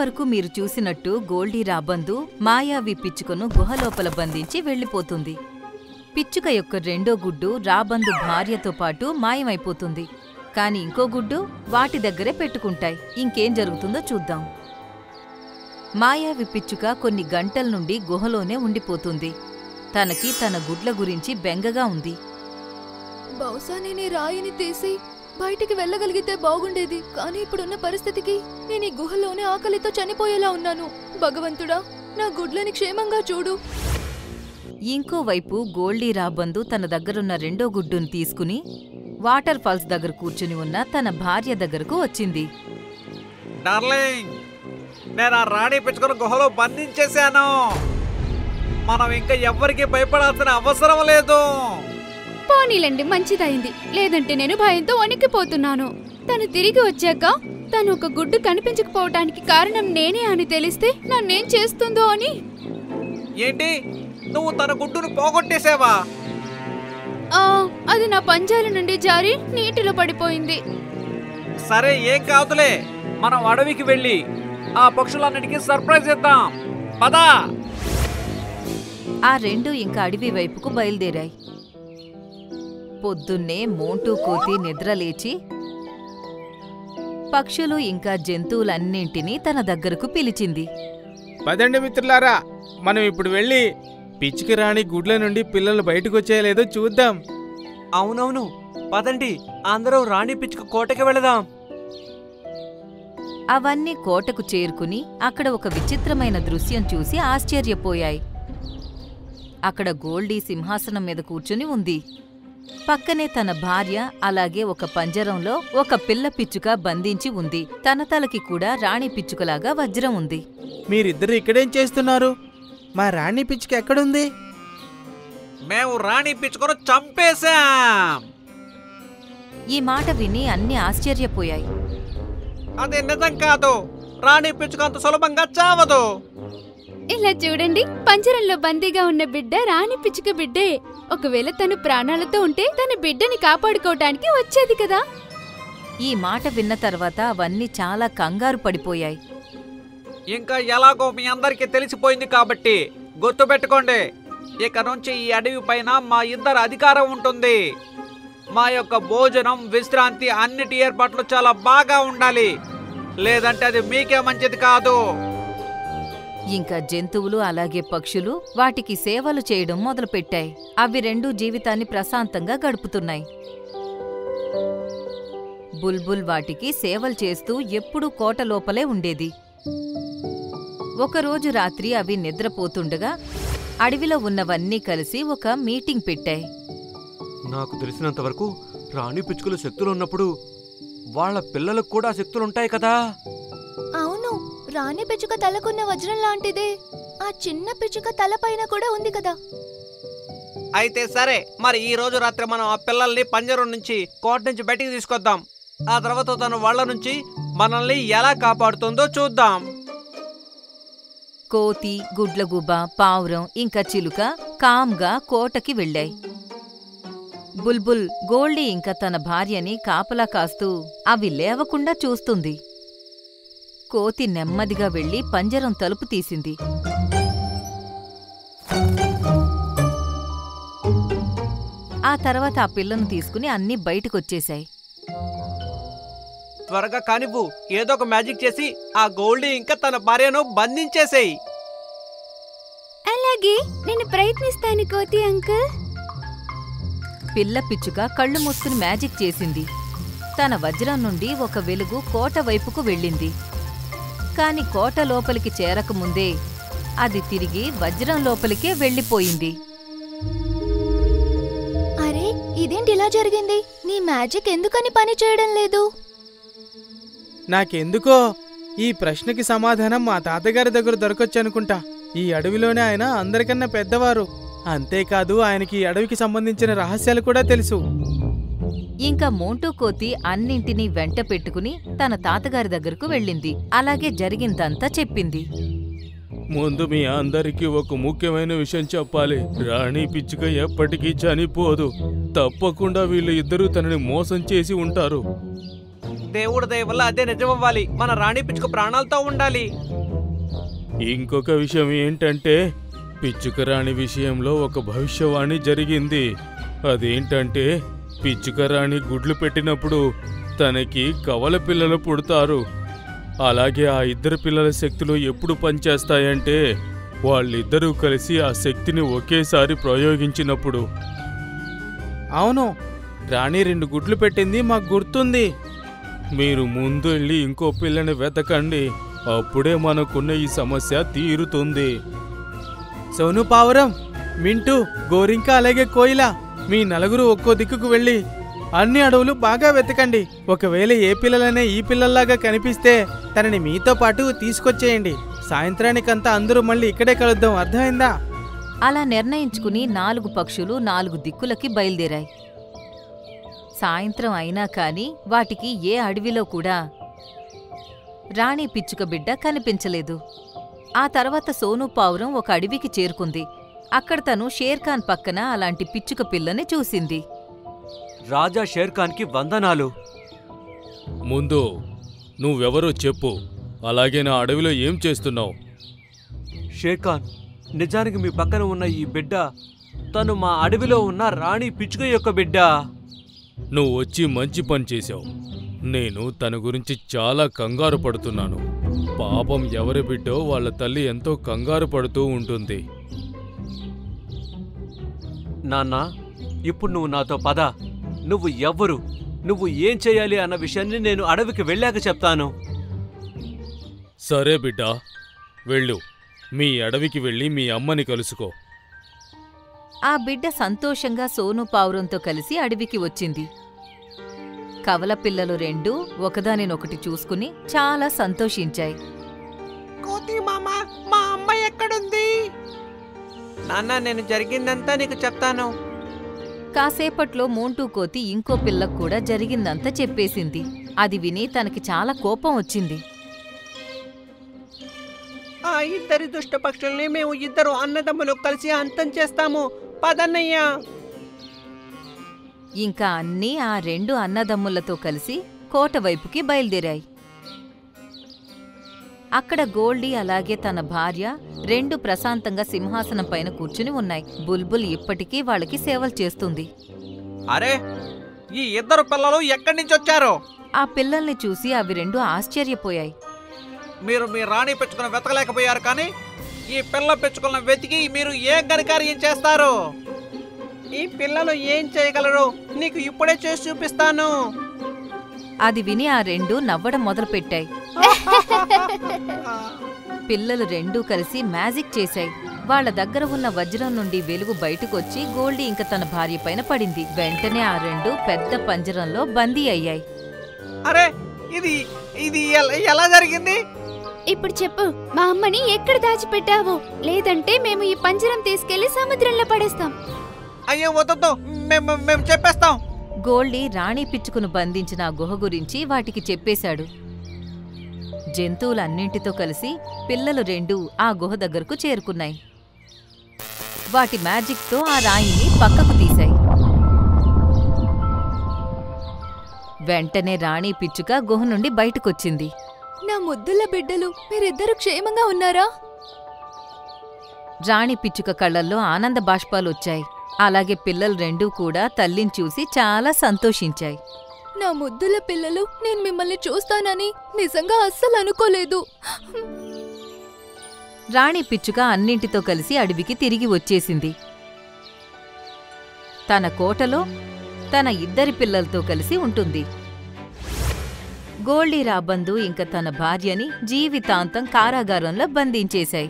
ఇప్పటివరకు మీరు చూసినట్టు గోల్డీ రాబందు మాయావి పిచ్చుకను గుహలోపల బంధించి వెళ్లిపోతుంది. పిచ్చుక యొక్క రెండో గుడ్డు రాబందు భార్యతో పాటు మాయమైపోతుంది. కాని ఇంకో గుడ్డు వాటి దగ్గరే పెట్టుకుంటాయి. ఇంకేం జరుగుతుందో చూద్దాం. మాయావి పిచ్చుక కొన్ని గంటల నుండి గుహలోనే ఉండిపోతుంది. తనకి తన గుడ్ల గురించి బెంగగా ఉంది. బహుశా నేను ఈ రాయిని తీసి బయటికి వెళ్ళగలిగితే బాగుండేది. కానీ ఇప్పుడున్న పరిస్థితికి నేను ఈ గుహలోనే ఆకలితో చనిపోయేలా ఉన్నాను. భగవంతుడా, నా గుడ్లని క్షేమంగా చూడు. ఇంకోవైపు గోల్డీ రాబందు తన దగ్గరున్న రెండో గుడ్డును తీసుకుని వాటర్ ఫాల్స్ దగ్గర కూర్చుని ఉన్న తన భార్య దగ్గరకు వచ్చింది. డార్లింగ్, నేను ఆ రాణి పిచ్చుకను గుహలో బంధించేశాను. మనం ఇంకా ఎవ్వరికి భయపడాల్సిన అవసరం లేదు. పోనీలండి, మంచిదైంది. లేదంటే నేను భయంతో వణికిపోతున్నాను. తను తిరిగి వచ్చాక తను ఒక గుడ్డు కనిపించకపోవటానికి కారణం నేనే అని తెలిస్తే నన్నేం చేస్తుందో అని. ఏంటి, నువ్వు తన గుడ్డును పోగొట్టేశావా? అది నా పంజాల నుండి జారి నీటిలో పడిపోయింది. సరే, ఏం కాదులే. మనం అడవికి వెళ్ళి ఆ పక్షులన్నిటికీ సర్ప్రైజ్ ఇద్దాం. పదా. ఆ రెండు ఇంకా అడవి వైపుకు బయలుదేరాయి. పొద్దున్నే మోంటూ కోతి నిద్రలేచి పక్షులు ఇంకా జంతువులన్నింటినీ తన దగ్గరకు పిలిచింది. పదండి మిత్రులారా, మనం ఇప్పుడు వెళ్ళి పిచ్చుక రాణి గుడ్ల నుండి పిల్లలు బయటకొచ్చేయలేదో చూద్దాం. అవునవును, పదండి, అందరూ రాణి పిచ్చుక కోటకి వెళదాం. అవన్నీ కోటకు చేరుకుని అక్కడ ఒక విచిత్రమైన దృశ్యం చూసి ఆశ్చర్యపోయాయి. అక్కడ గోల్డీ సింహాసనం మీద కూర్చుని ఉంది. పక్కనే తన భార్య, అలాగే ఒక పంజరంలో ఒక పిల్ల పిచ్చుక బంధించి ఉంది. తన తలకి కూడా రాణి పిచ్చుకలాగా వజ్రం ఉంది. మీరిద్దరు ఇక్కడేం చేస్తున్నారు? మా రాణి పిచ్చుక ఎక్కడుంది? మేము రాణి పిచ్చుకను చంపేశాం. ఈ మాట విని అన్ని ఆశ్చర్యపోయాయి. అది నిజం కాదు. రాణి పిచ్చుక అంత సులభంగా చావదు. ఇలా చూడండి, పంజరంలో బందీగా ఉన్న బిడ్డ రాణి పిచ్చుక బిడ్డే. ఒకవేళ తను ప్రాణాలతో ఉంటే తన బిడ్డని కాపాడుకోవటానికి వచ్చేది కదా. ఈ మాట విన్న తర్వాత అవన్నీ చాలా కంగారు పడిపోయాయి. ఇంకా ఎలాగో మీ అందరికీ తెలిసిపోయింది కాబట్టి గుర్తుపెట్టుకోండి, ఇక నుంచి ఈ అడవి పైన మా ఇద్దరు అధికారం ఉంటుంది. మా యొక్క భోజనం, విశ్రాంతి అన్నిటి ఏర్పాట్లు చాలా బాగా ఉండాలి. లేదంటే అది మీకే మంచిది కాదు. ఇంకా జంతువులు అలాగే పక్షులు వాటికి సేవలు చేయడం మొదలుపెట్టాయి. అవి రెండూ జీవితాన్ని ప్రశాంతంగా గడుపుతున్నాయి. బుల్బుల్ వాటికి సేవలు చేస్తూ ఎప్పుడూ కోట లోపలే ఉండేది. ఒకరోజు రాత్రి అవి నిద్రపోతుండగా అడవిలో ఉన్నవన్నీ కలిసి ఒక మీటింగ్ పెట్టాయి. నాకు తెలిసినంతవరకు రాణి పిచ్చుకల శక్తులున్నప్పుడు వాళ్ళ పిల్లలకు కూడా శక్తులుంటాయి కదా. అవును, రాణి పిచ్చుక తలకున్న వజ్రం లాంటిదే ఆ చిన్న పిచ్చుక తలపైన కూడా ఉంది కదా. అయితే సరే, మరి ఈ రోజు రాత్రి మనం ఆ పిల్లల్ని పంజరం నుంచి, కోట నుంచి బయటికి తీసుకొద్దాం. ఆ తర్వాత తన వాళ్ళ నుంచి మనల్ని ఎలా కాపాడుతుందో చూద్దాం. కోతి, గుడ్లగూబ, పావురం ఇంకా చిలుక కామ్గా కోటకి వెళ్ళాయి. బుల్బుల్ గోల్డీ ఇంకా తన భార్యని కాపలా కాస్తూ అవి లేవకుండా చూస్తుంది. కోతి నెమ్మదిగా వెళ్లి పంజరం తలుపు తీసింది. ఆ తర్వాత ఆ పిల్లను తీసుకుని అన్నీ బయటకొచ్చేశాయి. త్వరగా కానివ్వు, ఏదో ఒక మ్యాజిక్ చేసి ఆ గోల్డీ ఇంకా తన భార్యను బంధించేసేయి. అలాగే, నేను ప్రయత్నిస్తాను కోతి అంకుల్. పిల్ల పిచ్చుక కళ్ళు మూసుకుని మ్యాజిక్ చేసింది. తన వజ్రం నుండి ఒక వెలుగు కోట వైపుకు వెళ్ళింది. కాని కోట లోపలికి చేరకముందే అది తిరిగి వజ్రం లోపలికే వెళ్ళిపోయింది. అరే, ఇదేంటి ఇలా జరిగింది? నీ మ్యాజిక్ ఎందుకని పని చేయడం లేదు? నాకెందుకో ఈ ప్రశ్నకి సమాధానం మా తాతగారి దగ్గర దొరకొచ్చనుకుంటా. ఈ అడవిలోనే ఆయన అందరికన్నా పెద్దవారు. అంతేకాదు, ఆయనకి ఈ అడవికి సంబంధించిన రహస్యాలు కూడా తెలుసు. ఇంకా మోంటూ కోతి అన్నింటినీ వెంట పెట్టుకుని తన తాతగారి దగ్గరకు వెళ్ళింది. అలాగే జరిగిందంతా చెప్పింది. ముందు మీ అందరికీ ఒక ముఖ్యమైన విషయం చెప్పాలి. రాణి పిచ్చుక ఎప్పటికీ చనిపోదు. తప్పకుండా వీళ్ళు ఇద్దరూ తనని మోసం చేసి ఉంటారు. దేవుడి దయ వల్ల అదే నిజమవ్వాలి. మన రాణి పిచ్చుక ప్రాణాలతో ఉండాలి. ఇంకొక విషయం ఏంటంటే పిచ్చుకరాణి విషయంలో ఒక భవిష్యవాణి జరిగింది. అదేంటంటే పిచ్చుకరాణి గుడ్లు పెట్టినప్పుడు తనకి కవల పిల్లలు పుడతారు. అలాగే ఆ ఇద్దరు పిల్లల శక్తులు ఎప్పుడు పనిచేస్తాయంటే వాళ్ళిద్దరూ కలిసి ఆ శక్తిని ఒకేసారి ప్రయోగించినప్పుడు. అవును, రాణి 2 గుడ్లు పెట్టింది మాకు గుర్తుంది. మీరు ముందు వెళ్ళి ఇంకో పిల్లని వెతకండి, అప్పుడే మనకున్న ఈ సమస్య తీరుతుంది. సోను పావురం, మింటూ, గోరింక అలాగే కోయిల, మీ నలుగురు ఒక్కో దిక్కుకు వెళ్ళి అన్ని అడవులు బాగా వెతకండి. ఒకవేళ ఏ పిల్లలనే ఈ పిల్లల్లాగా కనిపిస్తే తనని మీతో పాటు తీసుకొచ్చేయండి. సాయంత్రానికంతా అందరూ మళ్ళీ ఇక్కడే కలుద్దాం, అర్థమైందా? అలా నిర్ణయించుకుని 4 పక్షులు 4 దిక్కులకి బయలుదేరాయి. సాయంత్రం అయినా కాని వాటికి ఏ అడవిలో కూడా రాణి పిచ్చుక బిడ్డ కనిపించలేదు. ఆ తర్వాత సోను పావురం ఒక అడవికి చేరుకుంది. అక్కడ తను షేర్ఖాన్ పక్కన అలాంటి పిచ్చుక పిల్లని చూసింది. రాజా షేర్ఖాన్కి వందనాలు. ముందు నువ్వెవరో చెప్పు, అలాగే నా అడవిలో ఏం చేస్తున్నావు? షేర్ఖాన్, నిజానికి మీ పక్కన ఉన్న ఈ బిడ్డ తను మా అడవిలో ఉన్న రాణి పిచ్చుక యొక్క బిడ్డ. నువ్వు వచ్చి మంచి పని చేశావు. నేను తన గురించి చాలా కంగారు పడుతున్నాను. పాపం ఎవరి బిడ్డో వాళ్ళ తల్లి ఎంతో కంగారు పడుతూ ఉంటుంది. నాన్న, ఇప్పుడు నువ్వు నాతో పద. నువ్వు ఎవ్వరు, నువ్వు ఏం చేయాలి అన్న విషయాన్ని నేను అడవికి వెళ్ళాక చెప్తాను. సరే బిడ్డా, వెళ్ళు. మీ అడవికి వెళ్ళి మీ అమ్మని కలుసుకో. ఆ బిడ్డ సంతోషంగా సోను పావురంతో కలిసి అడవికి వచ్చింది. కవల పిల్లలు 2 ఒకదానినొకటి చూసుకుని చాలా సంతోషించాయి. కోతి మామ, మా అమ్మ ఎక్కడుంది? నాన్న, నేను జరిగిందంతా నీకు చెప్తాను. కాసేపట్లో మోంటూ కోతి ఇంకో పిల్లకు కూడా జరిగిందంతా చెప్పేసింది. అది విని తనకి చాలా కోపం వచ్చింది. ఆ ఇద్దరి దుష్ట పక్షుల్ని మేము 2 అన్నదమ్ములు కలిసి అంతం చేస్తాము. పదన్నయ్యా. ఇంకా అన్నీ ఆ 2 అన్నదమ్ములతో కలిసి కోట వైపుకి బయలుదేరాయి. అక్కడ గోల్డీ అలాగే తన భార్య 2 ప్రశాంతంగా సింహాసనం పైన కూర్చుని ఉన్నాయి. బుల్బుల్ ఇప్పటికీ వాళ్ళకి సేవలు చేస్తుంది. అరే, ఈ 2 పిల్లలు ఎక్కడి నుంచి వచ్చారు? ఆ పిల్లల్ని చూసి అవి 2 ఆశ్చర్యపోయాయి. మీరు మీ రాణి పిచ్చుకను వెతకలేకపోయారు, కానీ ఈ పిల్ల పిచ్చుకలను వెతికి మీరు ఏం ఘనకార్యం చేస్తారు? ఈ పిల్లలు ఏం చేయగలరు నీకు ఇప్పుడే చేసి చూపిస్తాను. అది విని ఆ 2 నవ్వడం మొదలుపెట్టాయి. పిల్లలు 2 కలిసి మ్యాజిక్ చేశాయి. వాళ్ల దగ్గర ఉన్న వజ్రం నుండి వెలుగు బయటకొచ్చి గోల్డీ ఇంక తన భార్య పైన పడింది. వెంటనే ఆ 2 పెద్ద పంజరంలో బందీ అయ్యాయి. అరే, ఇది ఇది ఎలా జరిగింది? ఇప్పుడు చెప్పు, మా అమ్మని ఎక్కడ దాచిపెట్టావు? లేదంటే మేము ఈ పంజరం తీసుకెళ్లి సముద్రంలో పడేస్తాం. అయ్యో వద్దు, మేము చెప్పేస్తాం. గోల్డీ రాణి పిచ్చుకును బంధించిన ఆ గుహ గురించి వాటికి చెప్పేశాడు. జంతువులన్నింటితో కలిసి పిల్లలు 2 ఆ గుహ దగ్గరకు చేరుకున్నాయి. వాటి మ్యాజిక్తో ఆ రాయిని పక్కకు తీశాయి. వెంటనే రాణి పిచ్చుక గుహ నుండి బయటకొచ్చింది. నా ముద్దుల బిడ్డలు, మీరిద్దరూ క్షేమంగా ఉన్నారా? రాణి పిచ్చుక కళ్ళల్లో ఆనంద బాష్పాలొచ్చాయి. అలాగే పిల్లలు 2 కూడా తల్లిని చూసి చాలా సంతోషించాయి. నా ముద్దుల పిల్లలు, నేను మిమ్మల్ని చూస్తానని నిజంగా అస్సలు అనుకోలేదు. రాణి పిచ్చుక అన్నింటితో కలిసి అడవికి తిరిగి వచ్చేసింది. తన కోటలో తన 2 పిల్లలతో కలిసి ఉంటుంది. గోల్డీ రాబందు ఇంక తన భార్యని జీవితాంతం కారాగారంలో బంధించేశాయి.